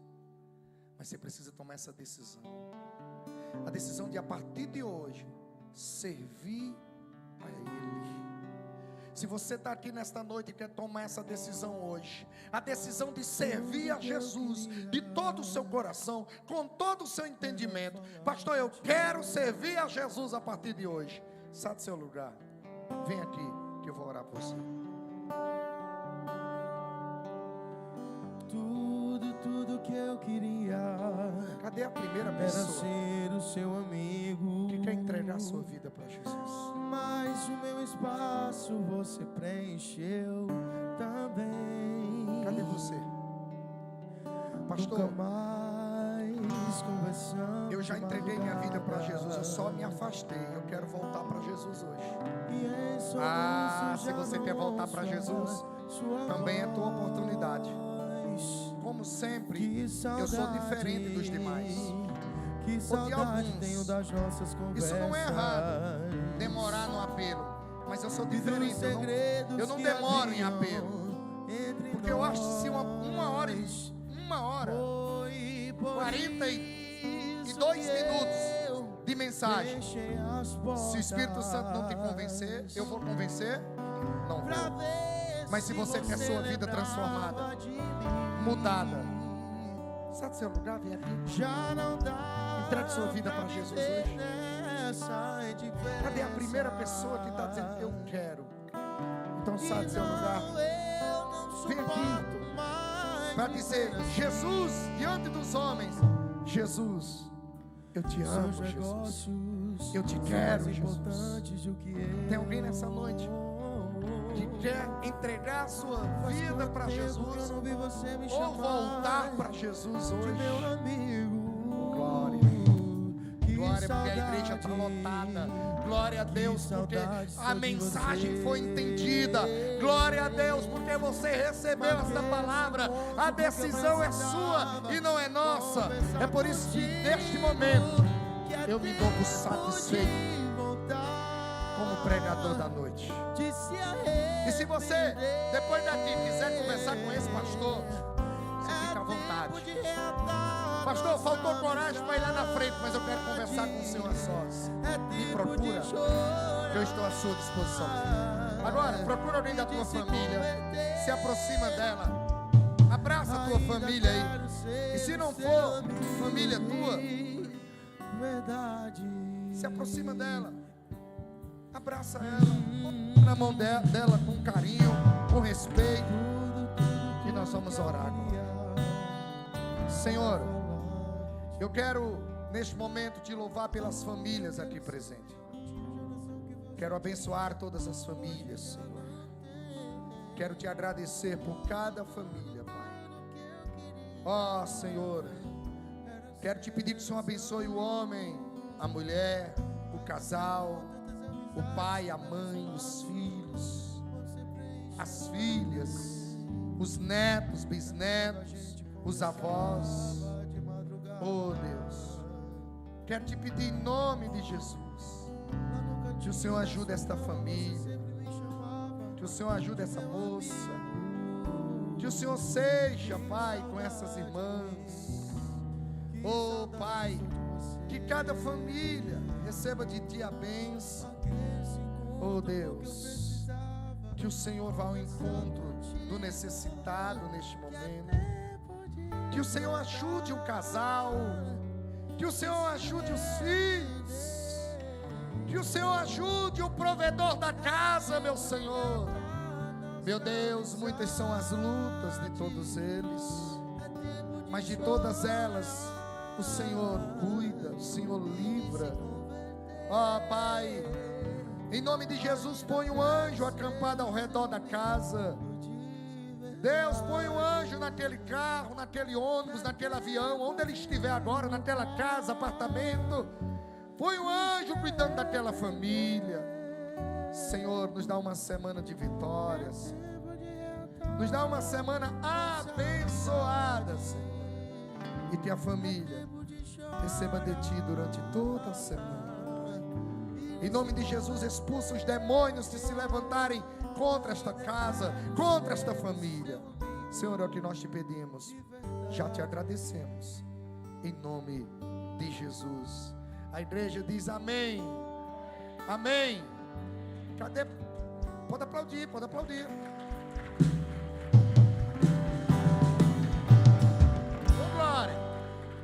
Mas você precisa tomar essa decisão. A decisão de, a partir de hoje, servir a Ele. Se você está aqui nesta noite e quer tomar essa decisão hoje, a decisão de servir a Jesus de todo o seu coração, com todo o seu entendimento. Pastor, eu quero servir a Jesus a partir de hoje. Sai do seu lugar. Vem aqui que eu vou orar por você.
Tudo que eu queria.
Cadê a primeira
era
pessoa
ser o seu amigo
que quer entregar a sua vida para Jesus?
Mas o meu espaço você preencheu também.
Cadê você? Pastor,
nunca mais conversamos.
eu já entreguei minha vida para Jesus, eu só me afastei. Eu quero voltar para Jesus hoje. Se você quer voltar para Jesus, também é tua oportunidade. Como sempre, eu sou diferente dos demais. Ou de alguns. Isso não é errado, demorar no apelo. Mas eu sou diferente, eu não demoro em apelo. Porque eu acho que se uma hora, 42 minutos de mensagem, se o Espírito Santo não te convencer, eu vou convencer? Não vou. Mas se você quer sua vida transformada, mudada, sai do seu lugar, vem aqui. Entregue sua vida para Jesus hoje. Cadê a primeira pessoa que está dizendo, eu quero? Então sai do seu lugar. Vem aqui para dizer, Jesus, diante dos homens, Jesus, eu te amo, Jesus. Eu te quero, Jesus. Tem alguém nessa noite que quer entregar a sua vida para Jesus, ou voltar para Jesus hoje? Glória, glória, porque a igreja está lotada. Glória a Deus, porque a mensagem foi entendida. Glória a Deus, porque você recebeu essa palavra. A decisão é sua e não é nossa. É por isso que neste momento eu me dou por satisfeito como pregador da noite. E se você, depois daqui, quiser conversar com esse pastor, você fica à vontade. Pastor, faltou coragem para ir lá na frente, mas eu quero conversar com o senhor a sós. Me procura, que eu estou à sua disposição. Agora, procura alguém da tua família, se aproxima dela, abraça a tua família aí. E se não for família tua, se aproxima dela, abraça ela, na mão dela com carinho, com respeito, e nós vamos orar agora. Senhor, eu quero neste momento te louvar pelas famílias aqui presentes. Quero abençoar todas as famílias, Senhor. Quero te agradecer por cada família, Pai. Ó Senhor, quero te pedir que o Senhor abençoe o homem, a mulher, o casal, o pai, a mãe, os filhos, as filhas, os netos, bisnetos, os avós. Oh Deus, quero te pedir em nome de Jesus, que o Senhor ajude esta família, que o Senhor ajude essa moça, que o Senhor seja, Pai, com essas irmãs. Oh Pai, que cada família receba de Ti a bênção. Oh Deus, que o Senhor vá ao encontro do necessitado neste momento. Que o Senhor ajude o casal, que o Senhor ajude os filhos, que o Senhor ajude o provedor da casa, meu Senhor. Meu Deus, muitas são as lutas de todos eles, mas de todas elas o Senhor cuida, o Senhor livra. Ó Pai, em nome de Jesus, põe um anjo acampado ao redor da casa. Deus, põe um anjo naquele carro, naquele ônibus, naquele avião, onde ele estiver agora, naquela casa, apartamento. Põe um anjo cuidando daquela família. Senhor, nos dá uma semana de vitórias. Nos dá uma semana abençoada, Senhor. E que a família receba de Ti durante toda a semana. Em nome de Jesus, expulsa os demônios que se levantarem contra esta casa, contra esta família. Senhor, é o que nós te pedimos. Já te agradecemos. Em nome de Jesus. A igreja diz amém. Amém. Cadê? Pode aplaudir, pode aplaudir. Oh, glória.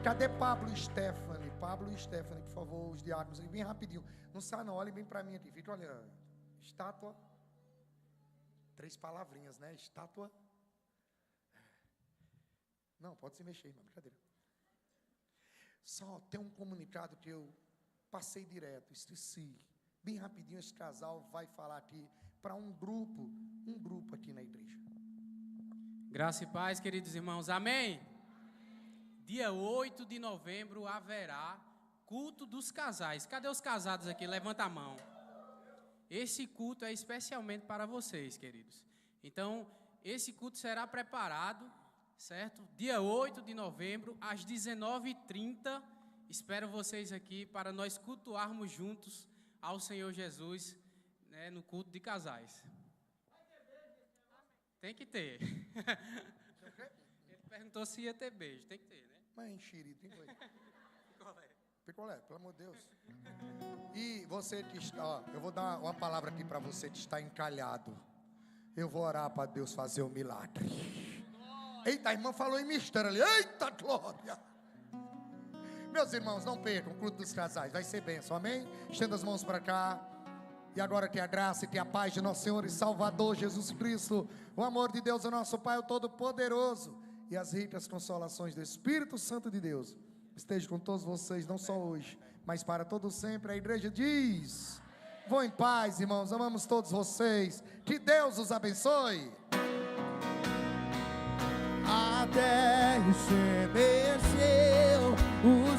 Cadê Pablo e Stephanie? Pablo e Stephanie, por favor, os diáconos, bem rapidinho. Não sai não, olhem bem para mim aqui. Fica olhando. Estátua. 3 palavrinhas, né? Estátua. Não, pode se mexer, irmão, brincadeira. Só tem um comunicado que eu passei direto, esqueci. Bem rapidinho, esse casal vai falar aqui para um grupo aqui na igreja.
Graça e paz, queridos irmãos, amém? Dia 8 de novembro haverá culto dos casais. Cadê os casados aqui? Levanta a mão. Esse culto é especialmente para vocês, queridos. Então, esse culto será preparado, certo? Dia 8 de novembro, às 19h30. Espero vocês aqui para nós cultuarmos juntos ao Senhor Jesus, né, no culto de casais. Tem que ter. Ele perguntou se ia ter beijo. Tem que ter, né?
Mas enxerido, hein? Picolé, pelo amor de Deus. E você que está, ó, eu vou dar uma palavra aqui para você que está encalhado. Eu vou orar para Deus fazer um milagre. Eita, a irmã falou em mistério ali. Eita, glória. Meus irmãos, não percam o culto dos casais. Vai ser bênção, amém? Estenda as mãos para cá. E agora que a graça e que a paz de nosso Senhor e Salvador Jesus Cristo, o amor de Deus, o nosso Pai, o Todo-Poderoso, e as ricas consolações do Espírito Santo de Deus esteja com todos vocês, não só hoje, mas para todo sempre. A igreja diz: vão em paz, irmãos, amamos todos vocês, que Deus os abençoe.
Até estremecer